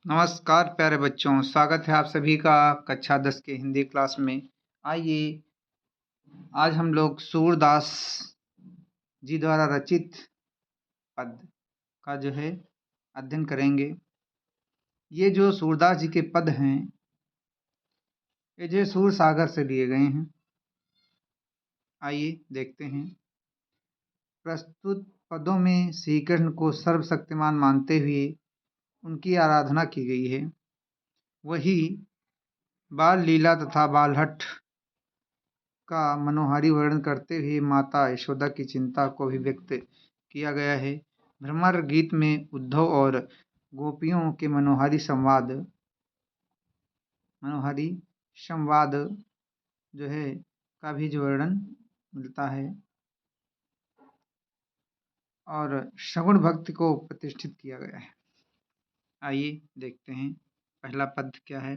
नमस्कार प्यारे बच्चों, स्वागत है आप सभी का कक्षा 10 के हिंदी क्लास में। आइए आज हम लोग सूरदास जी द्वारा रचित पद का जो है अध्ययन करेंगे। ये जो सूरदास जी के पद हैं ये जो सूर सागर से लिए गए हैं। आइए देखते हैं। प्रस्तुत पदों में श्री कृष्ण को सर्वशक्तिमान मानते हुए उनकी आराधना की गई है। वही बाल लीला तथा बालहट्ठ का मनोहारी वर्णन करते हुए माता यशोदा की चिंता को भी व्यक्त किया गया है। भ्रमर गीत में उद्धव और गोपियों के मनोहारी संवाद जो है का भी जो वर्णन मिलता है और सगुण भक्ति को प्रतिष्ठित किया गया है। आइए देखते हैं पहला पद क्या है।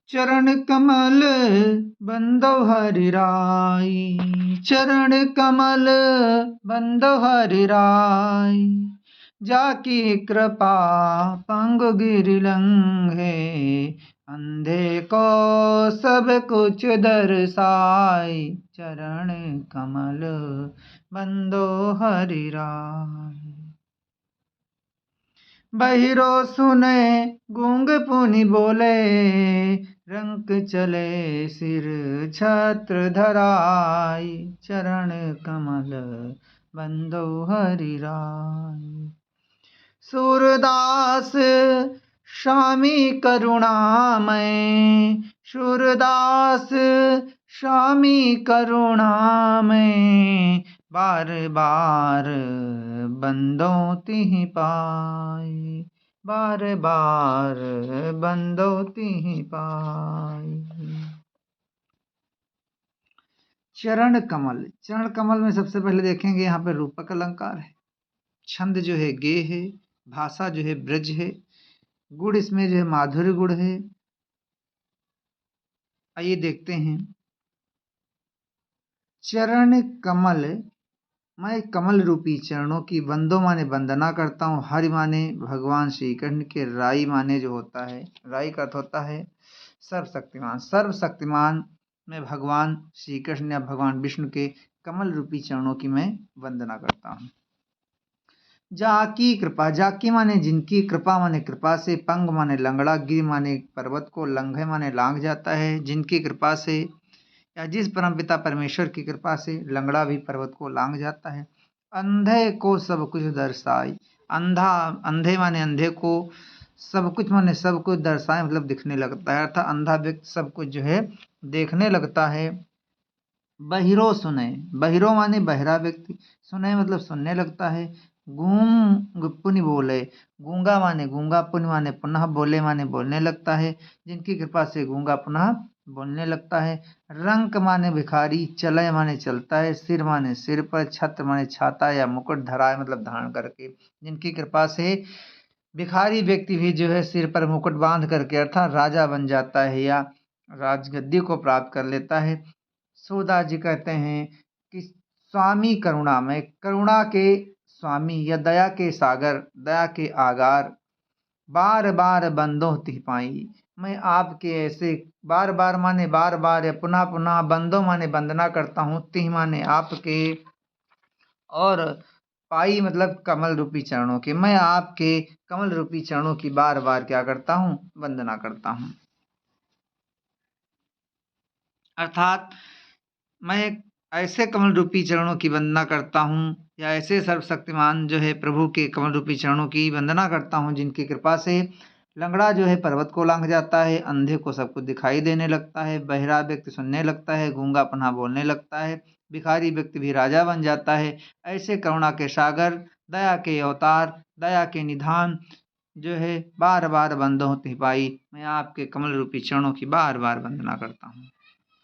चरण कमल बंदो हरि राई, चरण कमल बंदो हरि राई, जाकी कृपा पंगु गिरि लंघे, अंधे को सब कुछ दर्शाई, चरण कमल बंदो हरि राई। बहिरो सुने गूंग पुनि बोले, रंक चले सिर छत्र धराई, चरण कमल बंदो हरि राई। सूरदास स्वामी करुणामय, सूरदास स्वामी करुणामय, बार बार बंदों तिहि पाई, बार बार बंदों तिहि पाई। चरण कमल, चरण कमल में सबसे पहले देखेंगे यहाँ पे रूपक अलंकार है। छंद जो है गे है, भाषा जो है ब्रज है, गुण इसमें जो है माधुर्य गुण है। आइए देखते हैं। चरण कमल, मैं कमल रूपी चरणों की बंदो माने वंदना करता हूँ। हरि माने भगवान श्री कृष्ण के, राई माने जो होता है, राई का अर्थ होता है सर्वशक्तिमान। सर्वशक्तिमान में भगवान श्री कृष्ण या भगवान विष्णु के कमल रूपी चरणों की मैं वंदना करता हूँ। जाकी कृपा, जाकी माने जिनकी, कृपा माने कृपा से, पंग माने लंगड़ा, गिर माने पर्वत को, लंघे माने लांघ जाता है। जिनकी कृपा से या जिस परमपिता परमेश्वर की कृपा से लंगड़ा भी पर्वत को लांघ जाता है। अंधे को सब कुछ दर्शाई, अंधा, अंधे माने अंधे को, सब कुछ माने सब कुछ दर्शाए मतलब दिखने लगता है, अर्थात अंधा व्यक्ति सब कुछ जो है देखने लगता है। बहिरो सुने, बहिरो माने बहरा व्यक्ति, सुने मतलब सुनने लगता है। गूंग पुनि बोले, गूंगा माने गूंगा, पुनि माने पुनः, बोले माने बोलने लगता है। जिनकी कृपा से गूंगा पुनः बोलने लगता है। रंक माने भिखारी, चलय माने चलता है, सिर माने सिर पर, छत्र माने छाता या मुकुट धराए मतलब धारण करके। जिनकी कृपा से भिखारी व्यक्ति भी जो है सिर पर मुकुट बांध करके अर्थात राजा बन जाता है या राजगद्दी को प्राप्त कर लेता है। सूरदास जी कहते हैं कि स्वामी करुणामय, करुणा के स्वामी या दया के सागर, दया के आगार, बार बार बंदों तिहि पाई, मैं आपके ऐसे बार बार माने बार बार या पुनः पुनः, बंदों माने वंदना करता हूँ, तिहि माने आपके, और पाई मतलब कमल रूपी चरणों के, मैं आपके कमल रूपी चरणों की बार बार क्या करता हूँ, वंदना करता हूँ। अर्थात मैं ऐसे कमल रूपी चरणों की वंदना करता हूँ या ऐसे सर्वशक्तिमान जो है प्रभु के कमल रूपी चरणों की वंदना करता हूँ जिनकी कृपा से लंगड़ा जो है पर्वत को लांघ जाता है, अंधे को सब कुछ दिखाई देने लगता है, बहरा व्यक्ति सुनने लगता है, गूंगा पन्हा बोलने लगता है, भिखारी व्यक्ति भी राजा बन जाता है। ऐसे करुणा के सागर, दया के अवतार, दया के निधान जो है बार बार बंदों तिहि पाई, मैं आपके कमल रूपी चरणों की बार बार वंदना करता हूँ।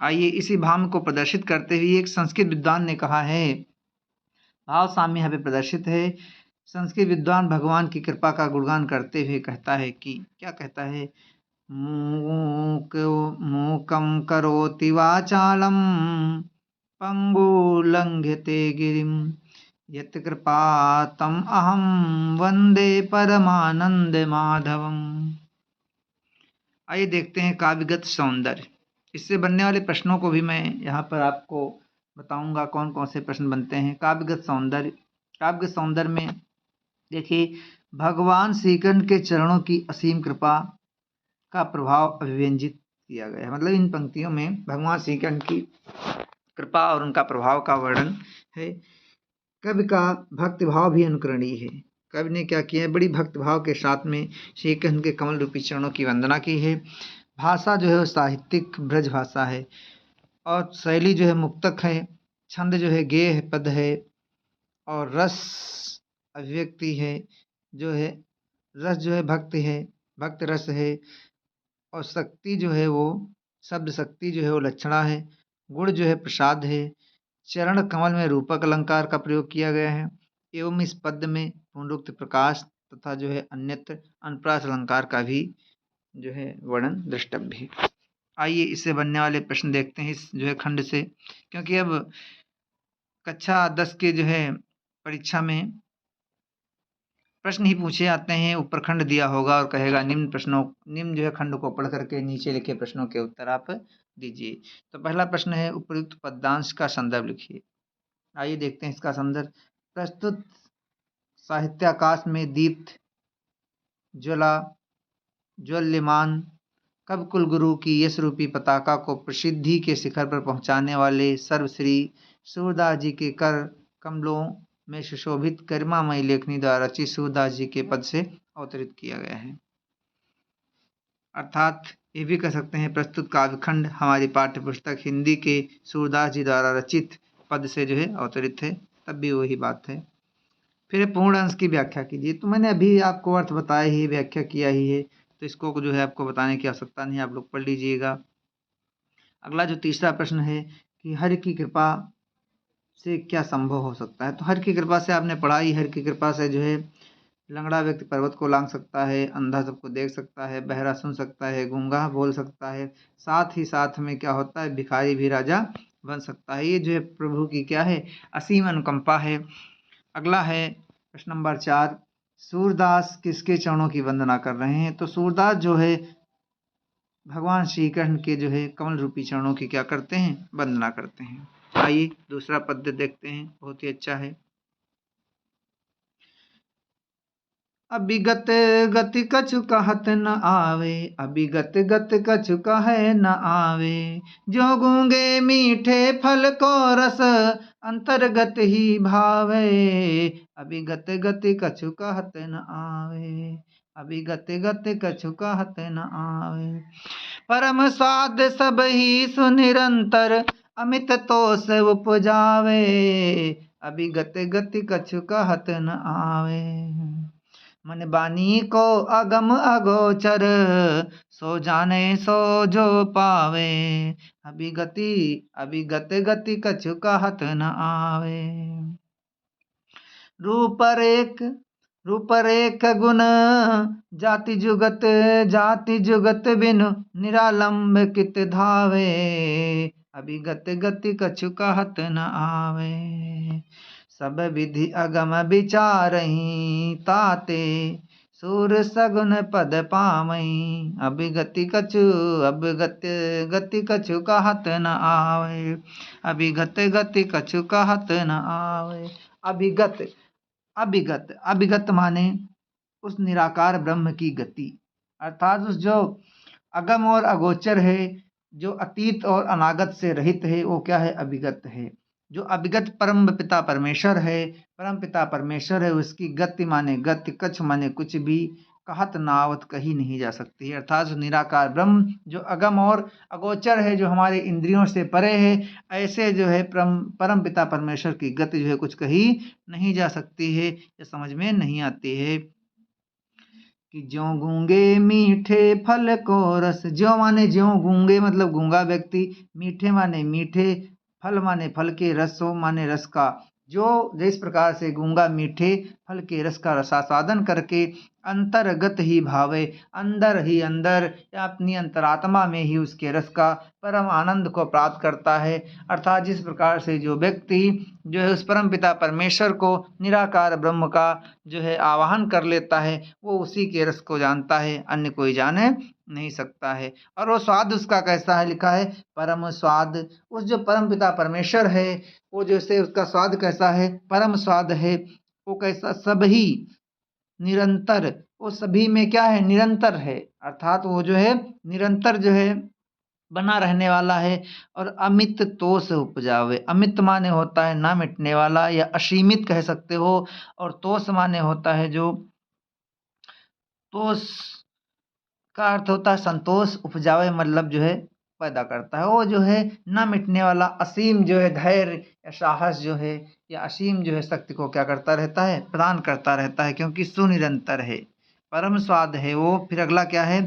आइए इसी भाव को प्रदर्शित करते हुए एक संस्कृत विद्वान ने कहा है, भाव साम्य यहाँ पे प्रदर्शित है। संस्कृत विद्वान भगवान की कृपा का गुणगान करते हुए कहता है कि, क्या कहता है, मूकं करोति वाचालं, पंगु लंघ्यते गिरिम, यत् कृपातम अहम वंदे परमानंद माधवम। आइए देखते हैं काव्यगत सौंदर्य। इससे बनने वाले प्रश्नों को भी मैं यहाँ पर आपको बताऊंगा कौन कौन से प्रश्न बनते हैं। काव्यगत सौंदर्य, काव्यगत सौंदर्य में देखिए भगवान श्री कृष्ण के चरणों की असीम कृपा का प्रभाव अभिव्यंजित किया गया है। मतलब इन पंक्तियों में भगवान श्री कृष्ण की कृपा और उनका प्रभाव का वर्णन है। कवि का भक्तिभाव भी अनुकरणीय है। कवि ने क्या किया है, बड़ी भक्तिभाव के साथ में श्री कृष्ण के कमल रूपी चरणों की वंदना की है। भाषा जो है वो साहित्यिक ब्रज भाषा है और शैली जो है मुक्तक है। छंद जो है गेय है, पद है और रस अभिव्यक्ति है जो है, रस जो है भक्ति है, भक्त रस है और शक्ति जो है वो शब्द शक्ति जो है वो लक्षणा है। गुण जो है प्रसाद है। चरण कमल में रूपक अलंकार का प्रयोग किया गया है एवं इस पद में पुनरुक्त प्रकाश तथा जो है अन्यत्र अनुप्रास अलंकार का भी जो है वर्णन द्रष्टव्य है। आइए इससे बनने वाले प्रश्न देखते हैं इस जो है खंड से, क्योंकि अब कक्षा 10 के जो है परीक्षा में प्रश्न ही पूछे जाते हैं। ऊपर खंड दिया होगा और कहेगा निम्न जो है खंड को पढ़ करके नीचे लिखे प्रश्नों के उत्तर आप दीजिए। तो पहला प्रश्न है उपयुक्त पद्यांश का संदर्भ लिखिए। आइए देखते हैं इसका संदर्भ। प्रस्तुत साहित्याकाश में दीप्त ज्वला ज्वल्यमान कवि कुलगुरु की यश रूपी पताका को प्रसिद्धि के शिखर पर पहुंचाने वाले सर्वश्री सूरदास जी के कर कमलों में सुशोभित गरिमामयी लेखनी द्वारा रचित सूरदास जी के पद से अवतरित किया गया है। अर्थात ये भी कह सकते हैं प्रस्तुत काव्यखंड हमारी पाठ्य पुस्तक हिंदी के सूरदास जी द्वारा रचित पद से जो है अवतरित है, तब भी वही बात है। फिर पूर्ण अंश की व्याख्या कीजिए। तो मैंने अभी आपको अर्थ बताया ही, व्याख्या किया ही है, तो इसको जो है आपको बताने की आवश्यकता नहीं, आप लोग पढ़ लीजिएगा। अगला जो तीसरा प्रश्न है कि हरि की कृपा से क्या संभव हो सकता है। तो हरि की कृपा से आपने पढ़ा ही, हरि की कृपा से जो है लंगड़ा व्यक्ति पर्वत को लांघ सकता है, अंधा सबको देख सकता है, बहरा सुन सकता है, गूंगा बोल सकता है, साथ ही साथ में क्या होता है भिखारी भी राजा बन सकता है। ये जो है प्रभु की क्या है असीम अनुकंपा है। अगला है प्रश्न नंबर 4, सूरदास किसके चरणों की वंदना कर रहे हैं। तो सूरदास जो है भगवान श्री कृष्ण के जो है कमल रूपी चरणों की क्या करते हैं, वंदना करते हैं। आइए दूसरा पद्य देखते हैं, बहुत ही अच्छा है। अभिगत गति कछु कहत न आवे, अभिगत गति कछु कहे न आवे, जो गूंगे मीठे फल को रस अंतर्गत ही भावे, अभिगत गति कछु कहत न आवे, अभिगत गति कछु कहत न आवे, परम स्वाद सब ही सुनिरंतर अमित तोष उपजावे, अभिगत गति कछु कहत न आवे, मन बानी को अगम अगोचर, सो जाने सो जो पावे, अभिगत गति कछु कहत न आवे, रूप रेख गुण जाति जुगत बिनु निरालंब कित धावे, अभिगत गति कछु कहत न आवे, सब विधि अगम विचारही ताते, सूर सगुन पद पामई, अभिगत गति कछु कहत न आवे, अभिगत गति कछु कहत न आवे। अभिगत माने उस निराकार ब्रह्म की गति, अर्थात उस जो अगम और अगोचर है, जो अतीत और अनागत से रहित है, वो क्या है अभिगत है। जो अभिगत परम पिता परमेश्वर है, परम पिता परमेश्वर है, उसकी गति माने गति, कछ माने कुछ भी, कहत नावत कही नहीं जा सकती है। अर्थात निराकार ब्रह्म जो अगम और अगोचर है, जो हमारे इंद्रियों से परे है, ऐसे जो है परम पिता परमेश्वर की गति जो है कुछ कही नहीं जा सकती है, या समझ में नहीं आती है। कि ज्यों गूंगे मीठे फल को रस, ज्यों माने ज्यों, गूंगे मतलब गूंगा व्यक्ति, मीठे माने मीठे, फल माने फल के, रसों माने रस का, जो जिस प्रकार से गूंगा मीठे फल के रस का रसास्वादन करके अंतर्गत ही भावे, अंदर ही अंदर या अपनी अंतरात्मा में ही उसके रस का परम आनंद को प्राप्त करता है। अर्थात जिस प्रकार से जो व्यक्ति जो है उस परम पिता परमेश्वर को, निराकार ब्रह्म का जो है आवाहन कर लेता है, वो उसी के रस को जानता है, अन्य कोई जाने नहीं सकता है। और वो स्वाद उसका कैसा है, लिखा है परम स्वाद। उस जो परम पिता परमेश्वर है वो जैसे उसका स्वाद कैसा है, परम स्वाद है। वो कैसा, सभी निरंतर, वो सभी में क्या है, निरंतर है। अर्थात वो जो है निरंतर जो है बना रहने वाला है। और अमित तोष उपजावे, अमित माने होता है ना मिटने वाला या असीमित कह सकते हो, और तोष माने होता है जो, तोष का अर्थ होता है संतोष, उपजावे मतलब जो है पैदा करता है। वो जो है न मिटने वाला असीम जो है धैर्य या साहस जो है या असीम जो है शक्ति को क्या करता रहता है, प्रदान करता रहता है, क्योंकि सुनिरंतर है, परम स्वाद है वो। फिर अगला क्या है,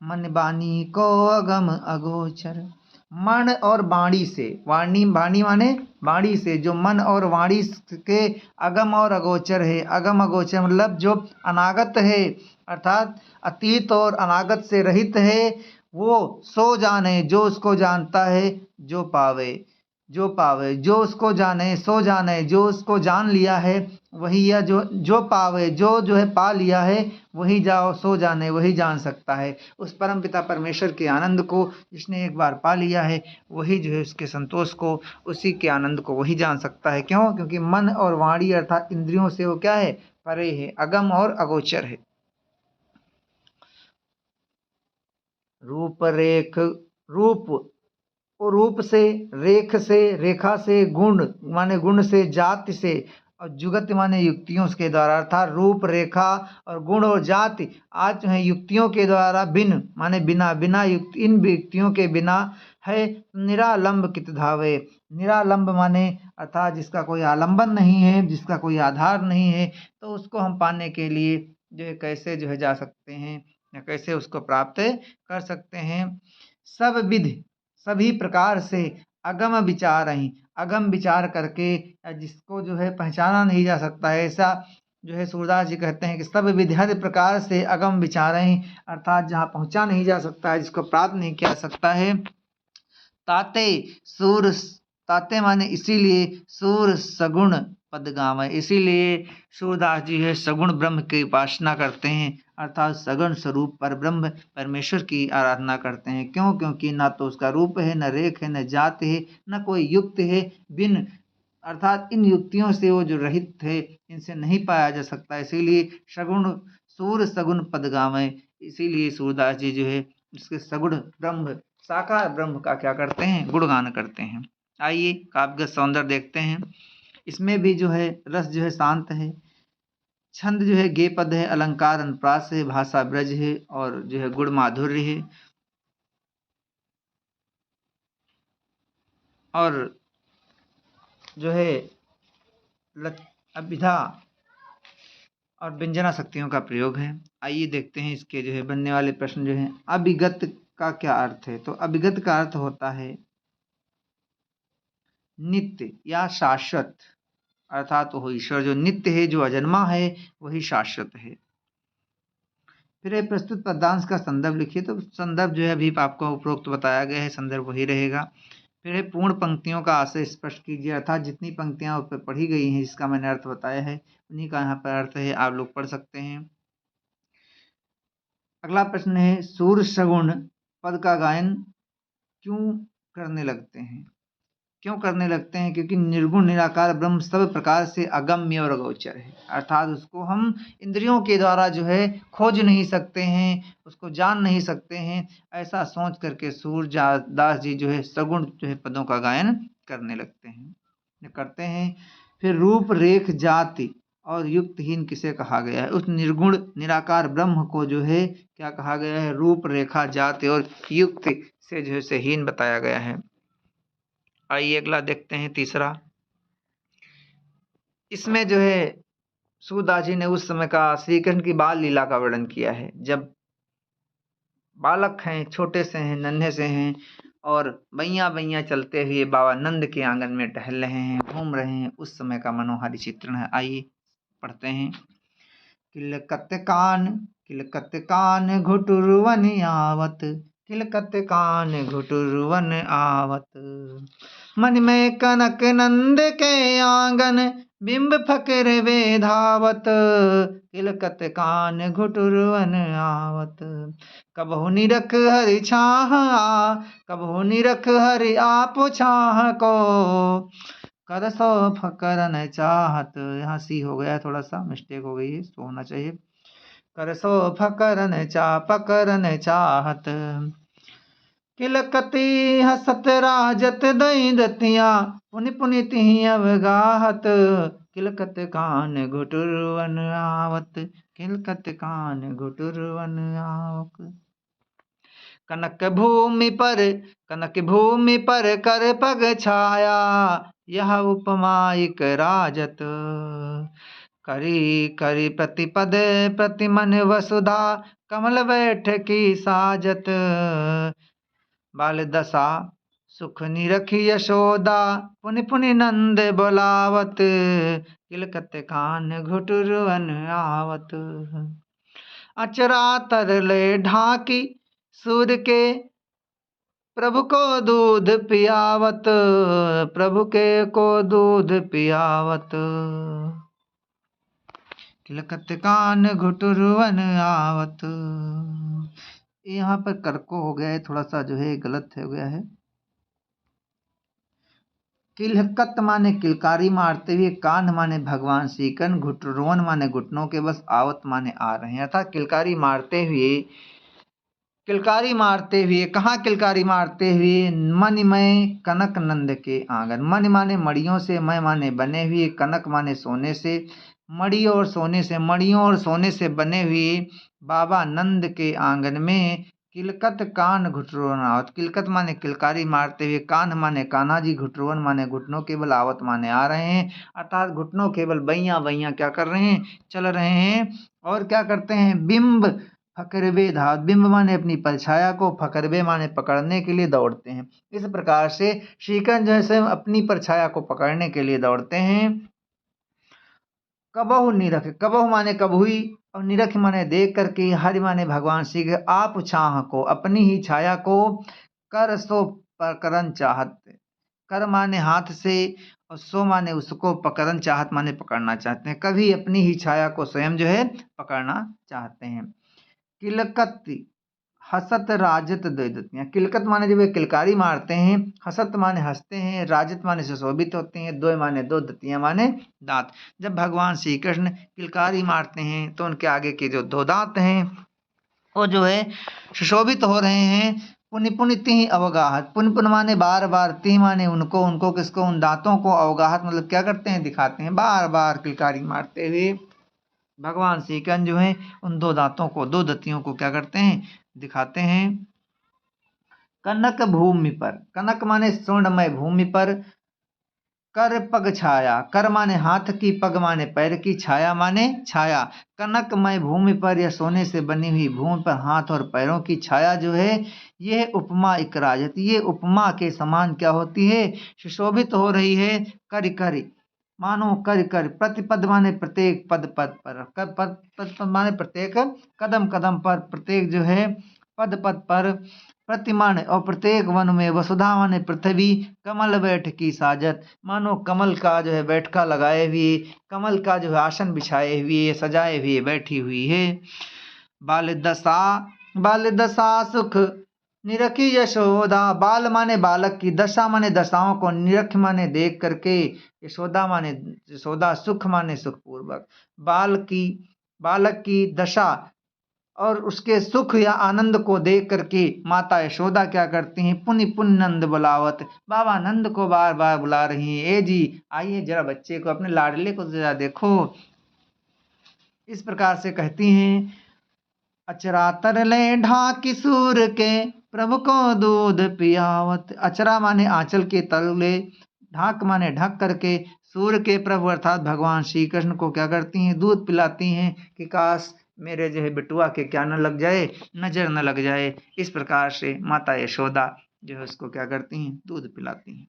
मन बानी को अगम अगोचर, मन और वाणी से, वाणी वाणी माने वाणी से, जो मन और वाणी के अगम और अगोचर है। अगम अगोचर मतलब जो अनागत है, अर्थात अतीत और अनागत से रहित है। वो सो जाने जो उसको जानता है, जो पावे, जो पावे जो उसको जाने, सो जाने जो उसको जान लिया है, वही, या जो पावे जो है पा लिया है, वही जाओ सो जाने वही जान सकता है। उस परम पिता परमेश्वर के आनंद को जिसने एक बार पा लिया है, वही जो है उसके संतोष को, उसी के आनंद को वही जान सकता है। क्यों? क्योंकि मन और वाणी अर्थात इंद्रियों से वो क्या है, परे है, अगम और अगोचर है। रूप रेख, रूप और रूप से, रेख से, रेखा से, गुण माने गुण से, जाति से, और जुगत माने युक्तियों के द्वारा। अर्थात रूप, रेखा और गुण और जाति आज जो है युक्तियों के द्वारा, बिन माने बिना, बिना युक्ति, इन युक्तियों के बिना है निरालंब कित धावे। निरालंब माने अर्थात जिसका कोई आलंबन नहीं है, जिसका कोई आधार नहीं है, तो उसको हम पाने के लिए जो है कैसे जो है जा सकते हैं, या कैसे उसको प्राप्त कर सकते हैं। सब विधि, सभी प्रकार से, अगम विचार ही, अगम विचार करके, जिसको जो है पहचाना नहीं जा सकता है, ऐसा जो है सूरदास जी कहते हैं कि सब विधि हर प्रकार से अगम विचार ही, अर्थात जहाँ पहुँचा नहीं जा सकता है, जिसको प्राप्त नहीं किया जा सकता है। ताते सूर, ताते माने इसीलिए, सूर सगुण पद गावे, इसीलिए सूरदास जी है सगुण ब्रह्म की उपासना करते हैं, अर्थात सगुण स्वरूप पर ब्रह्म परमेश्वर की आराधना करते हैं। क्यों? क्योंकि ना तो उसका रूप है, न रेख है, न जात है, न कोई युक्त है, बिन अर्थात इन युक्तियों से वो जो रहित थे, इनसे नहीं पाया जा सकता, इसीलिए सगुण, सूर सगुण पद गावे, इसीलिए सूरदास जी जो है इसके सगुण ब्रह्म, साकार ब्रह्म का क्या करते हैं, गुणगान करते हैं। आइए काव्यगत सौंदर्य देखते हैं। इसमें भी जो है रस जो है शांत है, छंद जो है गे पद है, अलंकार अनुप्रास है, भाषा ब्रज है, और जो है गुण माधुर्य है, और जो है अभिधा और व्यंजना शक्तियों का प्रयोग है। आइए देखते हैं इसके जो है बनने वाले प्रश्न जो हैं। अभिगत का क्या अर्थ है? तो अभिगत का अर्थ होता है नित्य या शाश्वत, अर्थात वो ईश्वर जो नित्य है, जो अजन्मा है, वही शाश्वत है। फिर ये प्रस्तुत पद्यांश का संदर्भ लिखिए। तो संदर्भ जो है अभी आपको उपरोक्त बताया गया है, संदर्भ वही रहेगा। फिर है पूर्ण पंक्तियों का आशय स्पष्ट कीजिए, अर्थात जितनी पंक्तियां ऊपर पढ़ी गई हैं जिसका मैंने अर्थ बताया है, उन्हीं का यहाँ पर अर्थ है, आप लोग पढ़ सकते हैं। अगला प्रश्न है, सूर सगुण पद का गायन क्यों करने लगते हैं? क्यों करने लगते हैं? क्योंकि निर्गुण निराकार ब्रह्म सब प्रकार से अगम्य और अगोचर है, अर्थात उसको हम इंद्रियों के द्वारा जो है खोज नहीं सकते हैं, उसको जान नहीं सकते हैं। ऐसा सोच करके सूरदास जी जो है सगुण जो है पदों का गायन करने लगते हैं, करते हैं। फिर रूप रेख जाति और युक्तहीन किसे कहा गया है? उस निर्गुण निराकार ब्रह्म को जो है क्या कहा गया है? रूप रेखा जाति और युक्त से जो है हीन बताया गया है। आइए अगला देखते हैं, तीसरा। इसमें जो है सूरदास जी ने उस समय का श्री कृष्ण की बाल लीला का वर्णन किया है। जब बालक हैं, छोटे से हैं, नन्हे से हैं, और बैया बैया चलते हुए बाबा नंद के आंगन में टहल रहे हैं, घूम रहे हैं। उस समय का मनोहारी चित्रण है। आइए पढ़ते हैं। किलकत कान घुटुरवन आवत, किलकत कान घुटुरवन आवत। मन में कनक नंद के आंगन, बिंब फकर वे धावत, किलकत कान घुटुरवन आवत। कबहु निरख हरि छाह कबहु निरख हरि आप छाह को, कर सो फकरन चाहत। यहाँ सी हो गया है, थोड़ा सा मिस्टेक हो गई है, सो होना चाहिए। कर सो पकरन चाहत। किलकती हसत राजत दई दतिया, पुनि पुनि तिहि अवगाहत, किलकत कान घुटुरवन आवत, किलकत कान घुटुरवन आवत। कनक भूमि पर कर पग छाया, यह उपमाइक राजत। करी करी प्रतिपद प्रतिमन वसुधा, कमल बैठकी साजत। बाल दशा सुख निरखी यशोदा, पुनि पुनि नंद बोलावत, किलकत कान घुटुरवन आवत। अचरा तरले ढाकी सूर के, प्रभु को दूध पियावत, प्रभु के को दूध पियावत। किलकत कान घुटुरवन आवत। यहाँ पर करको हो गया है, थोड़ा सा जो है गलत हो गया है। किलकत माने किलकारी मारते हुए, कान माने भगवान श्री कृष्ण, घुटुरवन माने घुटनों के बस, आवत माने आ रहे हैं। अर्थात किलकारी मारते हुए कहाँ किलकारी मारते हुए? मन में कनक नंद के आंगन। मन माने मड़ियों से, मैं माने बने हुए, कनक माने सोने से, मड़ियों और सोने से बने हुए बाबा नंद के आंगन में किलकत कान घुटुरवन आवत। किलकत माने किलकारी मारते हुए, कान माने कान्हा जी, घुटुरवन माने घुटनों केवल, आवत माने आ रहे हैं। अर्थात घुटनों केवल बैया बैया क्या कर रहे हैं? चल रहे हैं। और क्या करते हैं? बिंब फकरबे धावत। बिंब माने अपनी परछाया को, फकरबे माने पकड़ने के लिए दौड़ते हैं। इस प्रकार से श्रीकृष्ण जैसे अपनी परछाया को पकड़ने के लिए दौड़ते हैं। कबहु निरख, कबहु माने कबहुई, और निरख माने देख करके, हरि माने भगवान श्री के, आप छाह को, अपनी ही छाया को, कर सो पकड़न चाहत। कर माने हाथ से, और सो माने उसको, पकड़न चाहत माने पकड़ना चाहते हैं। कभी अपनी ही छाया को स्वयं जो है पकड़ना चाहते हैं। किलकत हसत राजत दैदतियाँ। किलकत माने जब वे किलकारी मारते हैं, हसत माने हंसते हैं, राजत माने सुशोभित होते हैं, दो माने दो, दतियाँ माने दांत। जब भगवान श्री कृष्ण किलकारी मारते हैं तो उनके आगे के जो दो दांत हैं वो जो है सुशोभित हो रहे हैं। पुनि पुनि तिहि अवगाहत। पुन पुन माने बार बार, तिहि माने उनको, उनको किसको? उन दांतों को। अवगाहत मतलब क्या करते हैं? दिखाते हैं। बार बार किलकारी मारते हुए भगवान श्री कृष्ण जो है उन दो दांतों को, दो दतियों को क्या करते हैं? दिखाते हैं। कनक भूमि पर, कनक माने स्वर्णमय भूमि पर, कर पग छाया। कर माने हाथ की, पग माने पैर की, छाया माने छाया। कनकमय भूमि पर या सोने से बनी हुई भूमि पर हाथ और पैरों की छाया जो है, यह उपमा इकराजत, ये उपमा के समान क्या होती है? सुशोभित हो रही है। करि करि मानो कर कर, प्रतिपद माने प्रत्येक पद पद पर, पद माने प्रत्येक कदम कदम पर, प्रत्येक जो है पद पद पर, प्रतिमान और प्रत्येक वन में, वसुधा माने पृथ्वी, कमल बैठकी साजत मानो कमल का जो है बैठका लगाए हुए, कमल का जो है आसन बिछाए हुए, सजाए हुए बैठी हुई है। बाल दशा सुख निरखी यशोदा। बाल माने बालक की, दशा माने दशाओं को, निरख माने देख करके, यशोदा माने यशोदा, सुख माने सुखपूर्वक। बालक की दशा और उसके सुख या आनंद को देख करके माता यशोदा क्या करती हैं? पुनि पुनि नंद बुलावत। बाबा नंद को बार बार बुला रही हैं। ए जी आइए जरा बच्चे को, अपने लाडले को जरा देखो। इस प्रकार से कहती हैं। अचरा तरले ढाकी सूर के, प्रभु को दूध पियावत। अचरा माने आंचल के तले, ढाक माने ढक करके, सूर के प्रभु अर्थात भगवान श्री कृष्ण को क्या करती हैं? दूध पिलाती हैं कि काश मेरे जो है बिटुआ के क्या न लग जाए, नजर न लग जाए। इस प्रकार से माता यशोदा जो है उसको क्या करती हैं, दूध पिलाती हैं।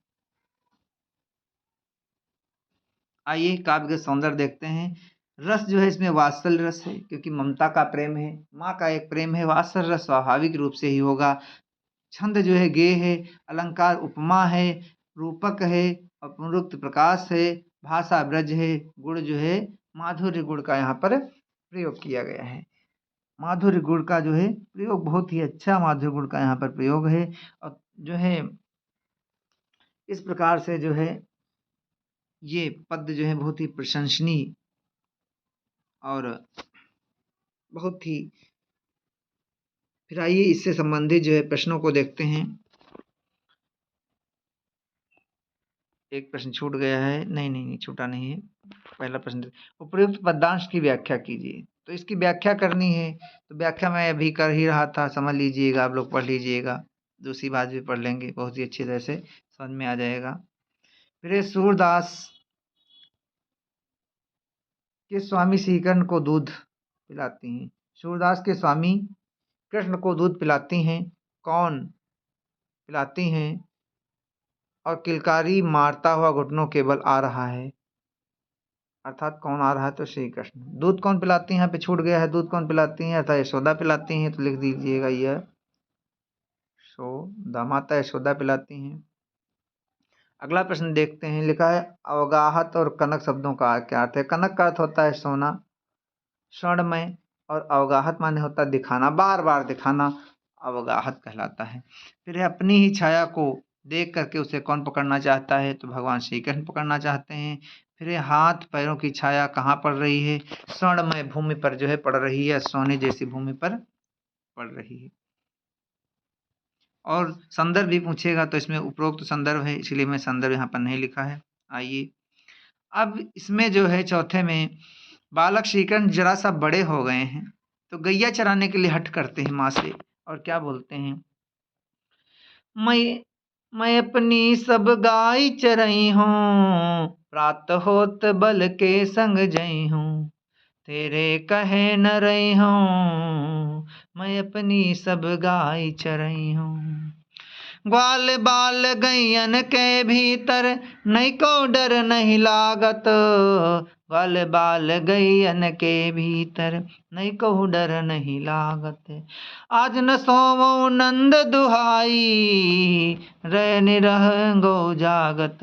आइए काव्य के सौंदर्य देखते हैं। रस जो है इसमें वात्सल्य रस है, क्योंकि ममता का प्रेम है, माँ का एक प्रेम है। वात्सल्य रस स्वाभाविक रूप से ही होगा। छंद जो है गेय है, अलंकार उपमा है, रूपक है, अपरोक्त प्रकाश है, भाषा ब्रज है, गुण जो है माधुर्य गुण का यहाँ पर प्रयोग किया गया है। माधुर्य गुण का जो है प्रयोग बहुत ही अच्छा माधुर्य गुण का यहाँ पर प्रयोग है। और जो है इस प्रकार से जो है ये पद जो है बहुत ही प्रशंसनीय और बहुत ही। फिर आइए इससे संबंधित जो है प्रश्नों को देखते हैं। एक प्रश्न छूट गया है, नहीं छूटा नहीं है। पहला प्रश्न, उपयुक्त पदांश की व्याख्या कीजिए। तो इसकी व्याख्या करनी है, तो व्याख्या मैं अभी कर ही रहा था, समझ लीजिएगा, आप लोग पढ़ लीजिएगा। दूसरी बात भी पढ़ लेंगे, बहुत ही अच्छी तरह से समझ में आ जाएगा। फिर सूरदास के स्वामी श्रीकर्ण को दूध पिलाती हैं। सूरदास के स्वामी कृष्ण को दूध पिलाती हैं। कौन पिलाती हैं? और किलकारी मारता हुआ घुटनों के बल आ रहा है, अर्थात कौन आ रहा है? तो श्री कृष्ण। दूध कौन पिलाती हैं? यहाँ पे छूट गया है, दूध कौन पिलाती हैं? अर्थात यशोदा पिलाती हैं, तो लिख दीजिएगा यह यशोदा, माता यशोदा पिलाती हैं। अगला प्रश्न देखते हैं। लिखा है अवगाहत और कनक शब्दों का क्या अर्थ है? कनक का अर्थ होता है सोना, स्वर्णमय, और अवगाहत माने होता है दिखाना, बार बार दिखाना, अवगाहत कहलाता है। फिर अपनी ही छाया को देख करके उसे कौन पकड़ना चाहता है? तो भगवान श्री कृष्ण पकड़ना चाहते हैं। फिर हाथ पैरों की छाया कहाँ पड़ रही है? स्वर्णमय भूमि पर जो है पड़ रही है, सोने जैसी भूमि पर पड़ रही है। और संदर्भ भी पूछेगा तो इसमें उपरोक्त संदर्भ है, इसलिए मैं संदर्भ यहाँ पर नहीं लिखा है। आइए अब इसमें जो है चौथे में, बालक श्रीकर्ण जरा सा बड़े हो गए हैं, तो गैया चराने के लिए हट करते हैं माँ से, और क्या बोलते हैं? मैं अपनी सब गाय चरई हूँ, प्रात होत बल के संग जई हूँ, तेरे कहे न रही हूँ, मैं अपनी सब गाय चरई हूँ। ग्वाल बाल गैयन के भीतर नहीं को डर नहीं लागत, ग्वाल बाल गैयन के भीतर नहीं को डर नहीं लागत। आज न सोवो नंद दुहाई, रह निरह गो जागत।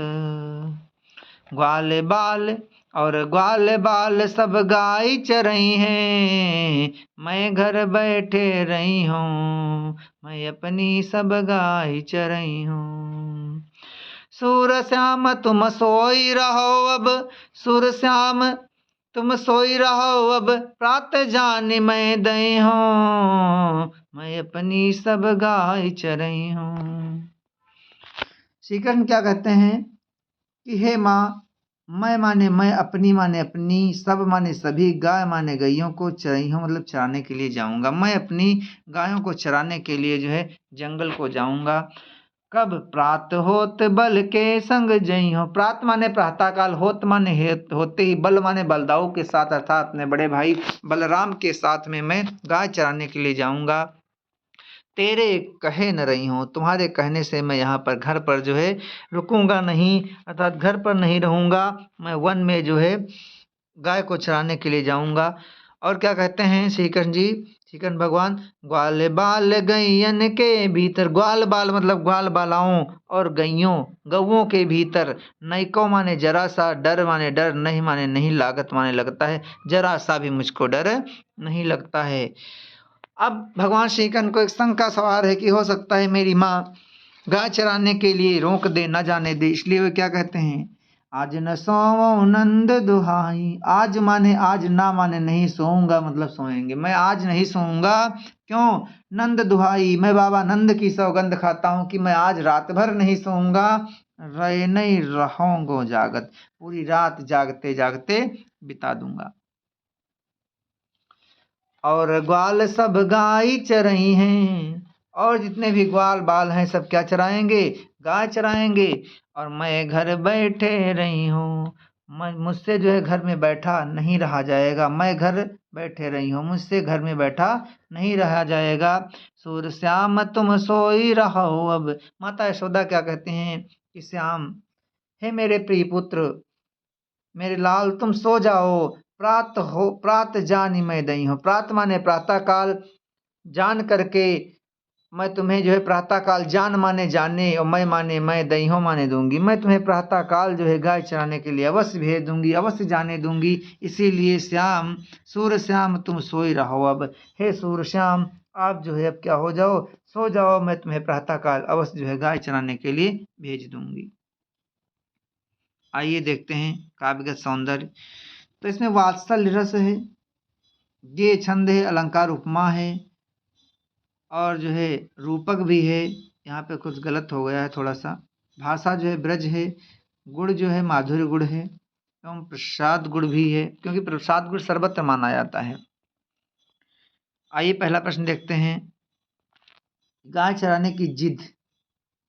ग्वाल बाल सब गाय चरई हैं, मैं घर बैठे रही हूँ, मैं अपनी सब गाय चरई हूँ। सूर श्याम तुम सोई रहो अब, सूर श्याम तुम सोई रहो अब, प्रात जान मैं दई हूँ, मैं अपनी सब गाय चरई हूँ। श्री कृष्ण क्या कहते हैं कि हे माँ, मैं माने मैं, अपनी माने अपनी, सब माने सभी, गाय माने गैयों को चराई हूँ, मतलब चराने के लिए जाऊंगा। मैं अपनी गायों को चराने के लिए जो है जंगल को जाऊंगा। कब? प्रात होत बल के संग जई हो। प्रात माने प्रातःकाल, होत माने होते ही, बल माने बलदाऊ के साथ, अर्थात अपने बड़े भाई बलराम के साथ में मैं गाय चराने के लिए जाऊंगा। तेरे कहे न रही हूँ, तुम्हारे कहने से मैं यहाँ पर घर पर जो है रुकूंगा नहीं, अर्थात घर पर नहीं रहूंगा, मैं वन में जो है गाय को चराने के लिए जाऊंगा। और क्या कहते हैं श्री कृष्ण जी, श्री कृष्ण भगवान? ग्वाल बाल गैयन के भीतर, ग्वाल बाल मतलब ग्वाल बालाओं और गैयों गौओं के भीतर, नैको माने जरा सा, डर माने डर, नहीं माने नहीं, लागत माने लगता है, जरा सा भी मुझको डर नहीं लगता है। अब भगवान श्री कृष्ण को एक शंका सवार है कि हो सकता है मेरी माँ गाय चराने के लिए रोक दे, न जाने दे, इसलिए वे क्या कहते हैं? आज न सोवो नंद दुहाई। आज माने आज, ना माने नहीं, सोऊंगा मतलब सोएंगे, मैं आज नहीं सोऊंगा। क्यों? नंद दुहाई, मैं बाबा नंद की सौगंध खाता हूँ कि मैं आज रात भर नहीं सोऊंगा, रहे नहीं रहूंगो जागत, पूरी रात जागते जागते बिता दूंगा। और ग्वाल सब गाय चरई हैं, और जितने भी ग्वाल बाल हैं सब क्या चराएंगे? गाय चराएंगे। और मैं घर बैठे रही हूँ, मुझसे जो है घर में बैठा नहीं रहा जाएगा, मैं घर बैठे रही हूँ, मुझसे घर में बैठा नहीं रहा जाएगा। सूर श्याम तुम सोई रहो अब। माता यशोदा क्या कहते हैं कि श्याम, हे मेरे प्रिय पुत्र, मेरे लाल तुम सो जाओ, प्रात जानी मैं दई हूँ। प्रात माने प्रातः काल, जान करके मैं तुम्हें जो है प्रातः काल, जान माने जाने और मैं माने मैं, दई हूँ माने दूंगी। मैं तुम्हें प्रातः काल जो है गाय चराने के लिए अवश्य भेज दूंगी, अवश्य जाने दूंगी। इसीलिए श्याम, सूर्य श्याम तुम सोई रहो अब। हे सूर्य श्याम, आप जो है अब क्या हो जाओ, सो जाओ, मैं तुम्हें प्रातः काल अवश्य जो है गाय चराने के लिए भेज दूंगी। आइए देखते हैं काव्यगत सौंदर्य। तो इसमें वात्सल्य रस है, ये छंद है, अलंकार उपमा है, और जो है रूपक भी है। यहाँ पे कुछ गलत हो गया है थोड़ा सा। भाषा जो है ब्रज है, गुण जो है माधुर्य गुण है, एवं प्रसाद गुण भी है, क्योंकि प्रसाद गुण सर्वत्र माना जाता है। आइए पहला प्रश्न देखते हैं। गाय चराने की जिद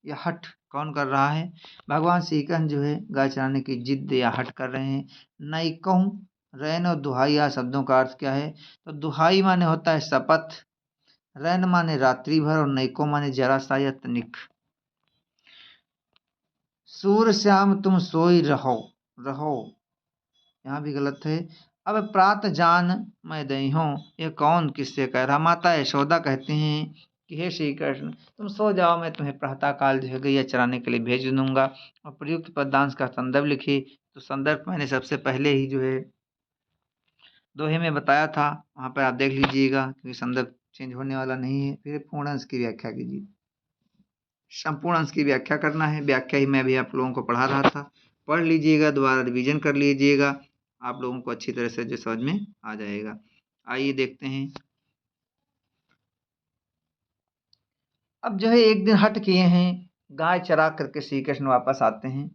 या हठ कौन कर रहा है? भगवान श्री कृष्ण जो है गाय चराने की जिद या हठ कर रहे हैं। नैकहूँ, रैन और दुहाई या शब्दों का अर्थ क्या है? तो दुहाई माने होता है शपथ, रैन माने रात्रि भर, और नैको माने जरा सा या तनिक। सूर श्याम तुम सोई रहो, रहो यहाँ भी गलत है। अब प्रात जान मैं दई हूँ, ये कौन किससे कह रहा? माता यशोदा कहते हैं कि हे श्री कृष्ण, तुम सो जाओ, मैं तुम्हें प्रातः काल जो है गैया चराने के लिए भेज दूंगा। और प्रयुक्त पदांश का संदर्भ लिखी। तो संदर्भ मैंने सबसे पहले ही जो है दोहे में बताया था, वहाँ पर आप देख लीजिएगा, क्योंकि संदर्भ चेंज होने वाला नहीं है। फिर पूर्ण अंश की व्याख्या कीजिए। संपूर्ण अंश की व्याख्या करना है, व्याख्या ही मैं भी आप लोगों को पढ़ा रहा था। पढ़ लीजिएगा, दोबारा रिवीजन कर लीजिएगा, आप लोगों को अच्छी तरह से जो समझ में आ जाएगा। आइए देखते हैं। अब जो है एक दिन हट किए हैं, गाय चरा करके श्री कृष्ण वापस आते हैं,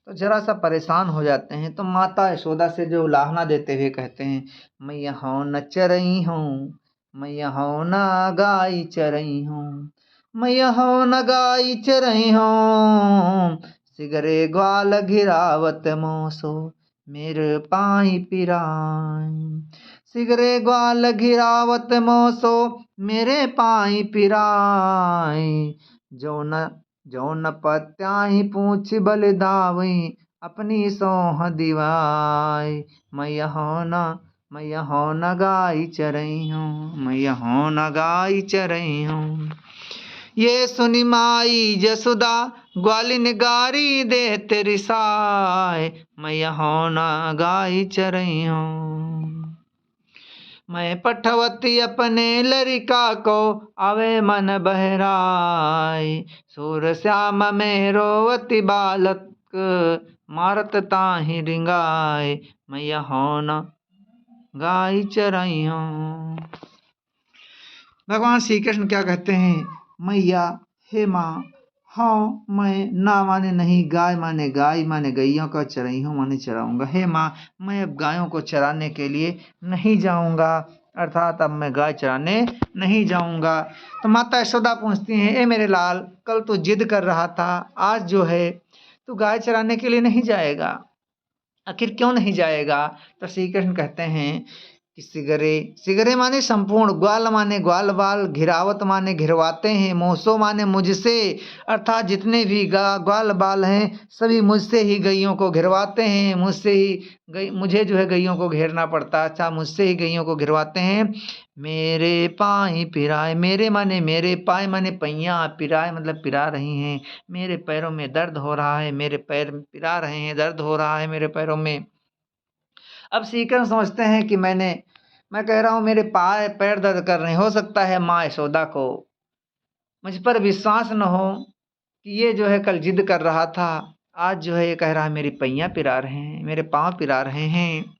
तो जरा सा परेशान हो जाते हैं। तो माता यशोदा से जो उलाहना देते हुए कहते हैं, मैं यहाँ न चरई हूँ, मैं यहाँ न गाय चरई हूँ, मैं यहाँ न गाय चरई हूँ, सिगरे ग्वाल घिरावत मोसो मेरे पाई पिराई, सिगरे ग्वाल घिरावत मोसो मेरे पाई पिराई, जो न पत्याही पूछ बल दावई, अपनी सोह दिवाई, मैं यहाँ न गाय चरई हूँ, मैं यहाँ न गाय चरई हूँ। ये सुनी माई जसुदा ग्वालिन गारी दे तेरी साय, मैं यहाँ न गाय चरई हूँ। मैं पठवती अपने लरिका को, आवे मन बहराई, सूर श्याम में रोवती बालक, मारत ताहि रिंगाय, मैं यहाँ न गाय चरई हूँ। भगवान श्री कृष्ण क्या कहते हैं? मैया, हे माँ, हाँ मैं, ना माने नहीं, गाय माने गाय माने गैयों का, चरई हूँ माने चराऊंगा। हे माँ, मैं अब गायों को चराने के लिए नहीं जाऊंगा, अर्थात अब मैं गाय चराने नहीं जाऊंगा। तो माता यशोदा पूछती हैं, ए मेरे लाल, कल तो जिद कर रहा था, आज जो है तू गाय चराने के लिए नहीं जाएगा, आखिर क्यों नहीं जाएगा? तो श्री कृष्ण कहते हैं कि सिगरे, सिगरे माने संपूर्ण, ग्वाल माने ग्वाल बाल, घिरावत माने घिरवाते हैं, मोसो माने मुझसे, अर्थात जितने भी ग्वाल बाल हैं सभी मुझसे ही गैयों को घिरवाते हैं, मुझसे ही मुझे जो है गैयों को घेरना पड़ता है, अच्छा मुझसे ही गैयों को घिरवाते हैं। मेरे पाई पिराए, मेरे माने मेरे, पाए माने पैया, पिराए मतलब पिरा रही हैं, मेरे पैरों में दर्द हो रहा है, मेरे पैर पिरा रहे हैं, दर्द हो रहा है मेरे पैरों में। अब श्री कृष्ण समझते हैं कि मैं कह रहा हूँ मेरे पैर दर्द कर रहे हैं। हो सकता है माँ यशोदा को मुझ पर विश्वास न हो कि ये जो है कल जिद कर रहा था, आज जो है ये कह रहा है मेरी पैयाँ पिरा रहे हैं, मेरे पाँव पिरा रहे हैं।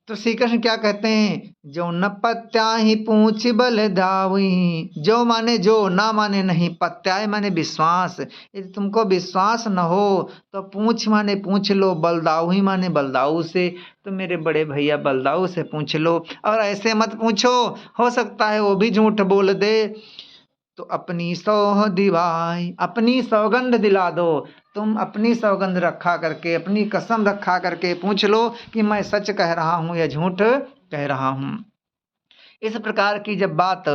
तो श्री कृष्ण क्या कहते हैं? जो न पत्याही पूछ बल धावी, जो माने जो, ना माने नहीं, पत्याय माने विश्वास, यदि तुमको विश्वास न हो तो पूछ माने पूछ लो, बलदाऊ ही माने बलदाऊ से, तो मेरे बड़े भैया बलदाऊ से पूछ लो। और ऐसे मत पूछो, हो सकता है वो भी झूठ बोल दे, तो अपनी सौह दिवाई, अपनी सौगंध दिला दो। तुम अपनी सौगंध रखा करके, अपनी कसम रखा करके पूछ लो कि मैं सच कह रहा हूँ या झूठ कह रहा हूँ। इस प्रकार की जब बात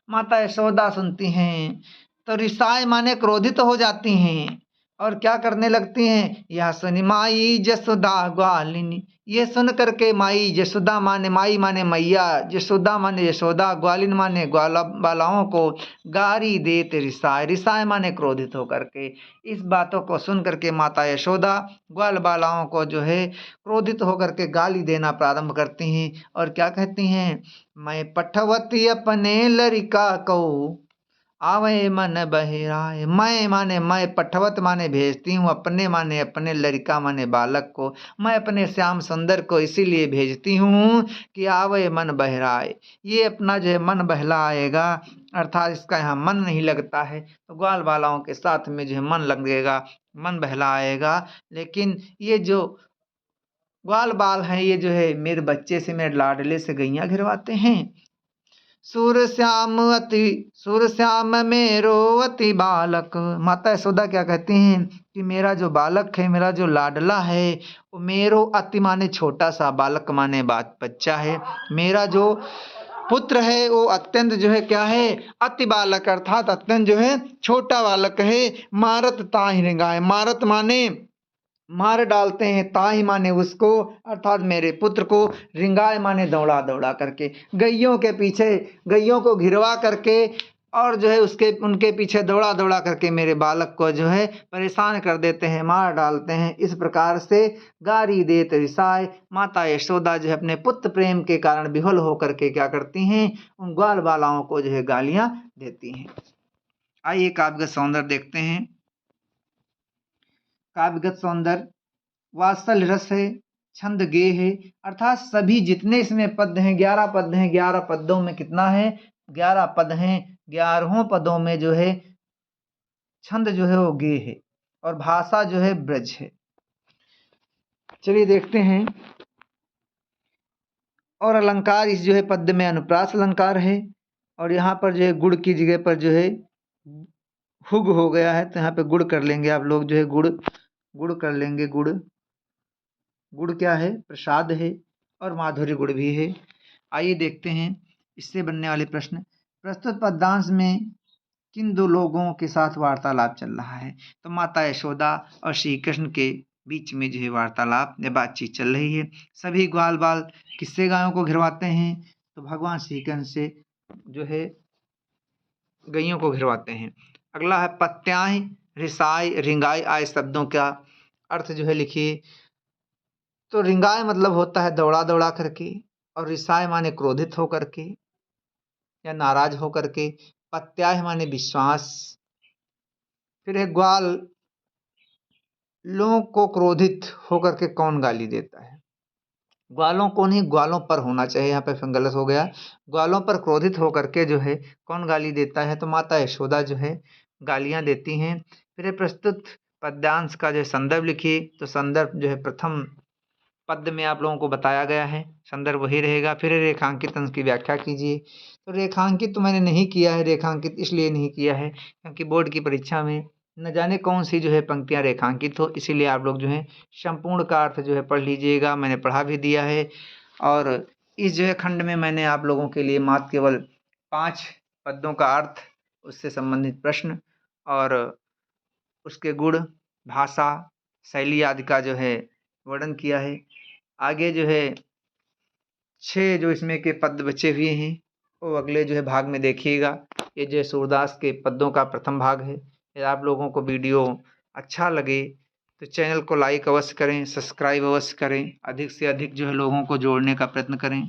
माता यशोदा सुनती हैं तो रिसाए माने क्रोधित हो जाती हैं और क्या करने लगती हैं, यह सुनी माई जसोदा ग्वालिनी। ये सुन करके माई जसोदा माने माई माने मैया, जसोदा माने यशोदा, ग्वालिन माने ग्वाला बालाओं को गारी देते रिसाए, रिसाए माने क्रोधित होकर के। इस बातों को सुन करके माता यशोदा ग्वाल बालाओं को जो है क्रोधित होकर के गाली देना प्रारंभ करती हैं और क्या कहती हैं, मैं पठवती अपने लरिका को आवे मन बहिराए। मैं माने मैं, पठवत माने भेजती हूँ, अपने माने अपने, लड़का माने बालक को। मैं अपने श्याम सुंदर को इसीलिए भेजती हूँ कि आवे मन बहराए, ये अपना जो है मन बहलाएगा, अर्थात इसका यहाँ मन नहीं लगता है तो ग्वाल बालाओं के साथ में जो है मन लगेगा, मन बहलाएगा। लेकिन ये जो ग्वाल बाल हैं ये जो है मेरे बच्चे से, मेरे लाडले से गैया घिरवाते हैं। सुर श्याम मेरो अति बालक। माता यशोदा क्या कहती हैं कि मेरा जो बालक है, मेरा जो लाडला है, वो मेरो अति माने छोटा सा, बालक माने बात बच्चा है। मेरा जो पुत्र है वो अत्यंत जो है क्या है, अति बालक, अर्थात अत्यंत जो है छोटा बालक है। मारत ताहि रिंगाए, मारत माने मार डालते हैं, ताही माने उसको, अर्थात मेरे पुत्र को, रिंगाए माने दौड़ा दौड़ा करके, गैयों के पीछे, गैयों को घिरवा करके और जो है उसके उनके पीछे दौड़ा दौड़ा करके मेरे बालक को जो है परेशान कर देते हैं, मार डालते हैं। इस प्रकार से गारी देत रिसाए, माता यशोदा जो है अपने पुत्र प्रेम के कारण विह्वल होकर के क्या करती हैं, उन ग्वाल बालाओं को जो है गालियां देती हैं। आइए काव्यगत सौंदर्य देखते हैं। काव्यगत सौंदर्य वात्सल्य रस है, छंद गेय है, अर्थात सभी जितने इसमें पद हैं, 11 पद हैं, 11 पदों में कितना है, 11 पद हैं। 11 पदों में जो है छंद जो है वो गेय है और भाषा जो है ब्रज है। चलिए देखते हैं। और अलंकार इस जो है पद्य में अनुप्रास अलंकार है और यहाँ पर जो है गुड़ की जगह पर जो है हुग हो गया है, तो यहाँ पे गुड़ कर लेंगे आप लोग, जो है गुड़ कर लेंगे। गुड़ क्या है, प्रसाद है और माधुर्य गुड़ भी है। आइए देखते हैं इससे बनने वाले प्रश्न। प्रस्तुत पद्यांश में किन दो लोगों के साथ वार्तालाप चल रहा है, तो माता यशोदा और श्री कृष्ण के बीच में जो है वार्तालाप या बातचीत चल रही है। सभी ग्वाल बाल किससे गायों को घिरवाते हैं, तो भगवान श्री कृष्ण से जो है गैयों को घिरवाते हैं। अगला है पत्याय रिसाई रिंगाई आए शब्दों का अर्थ जो है लिखिए। तो रिंगाय मतलब होता है दौड़ा दौड़ा करके, और रिसाय माने क्रोधित होकर के या नाराज होकर के, पत्याय माने विश्वास। फिर है ग्वाल, लोगों को क्रोधित होकर के कौन गाली देता है, ग्वालों को नहीं, ग्वालों पर होना चाहिए, यहाँ पे गलत हो गया। ग्वालों पर क्रोधित होकर के जो है कौन गाली देता है, तो माता यशोदा जो है गालियां देती हैं। फिर प्रस्तुत पद्यांश का जो संदर्भ लिखिए, तो संदर्भ जो है प्रथम पद में आप लोगों को बताया गया है, संदर्भ वही रहेगा। फिर रेखांकित अंश की व्याख्या कीजिए। तो रेखांकित तो मैंने नहीं किया है, रेखांकित इसलिए नहीं किया है क्योंकि बोर्ड की परीक्षा में न जाने कौन सी जो है पंक्तियां रेखांकित हो, इसीलिए आप लोग जो है संपूर्ण का अर्थ जो है पढ़ लीजिएगा, मैंने पढ़ा भी दिया है। और इस जो है खंड में मैंने आप लोगों के लिए मात्र केवल 5 पदों का अर्थ, उससे संबंधित प्रश्न और उसके गुण, भाषा, शैली आदि का जो है वर्णन किया है। आगे जो है 6 जो इसमें के पद बचे हुए हैं वो अगले जो है भाग में देखिएगा। ये जो है सूरदास के पदों का प्रथम भाग है। यदि आप लोगों को वीडियो अच्छा लगे तो चैनल को लाइक अवश्य करें, सब्सक्राइब अवश्य करें, अधिक से अधिक जो है लोगों को जोड़ने का प्रयत्न करें।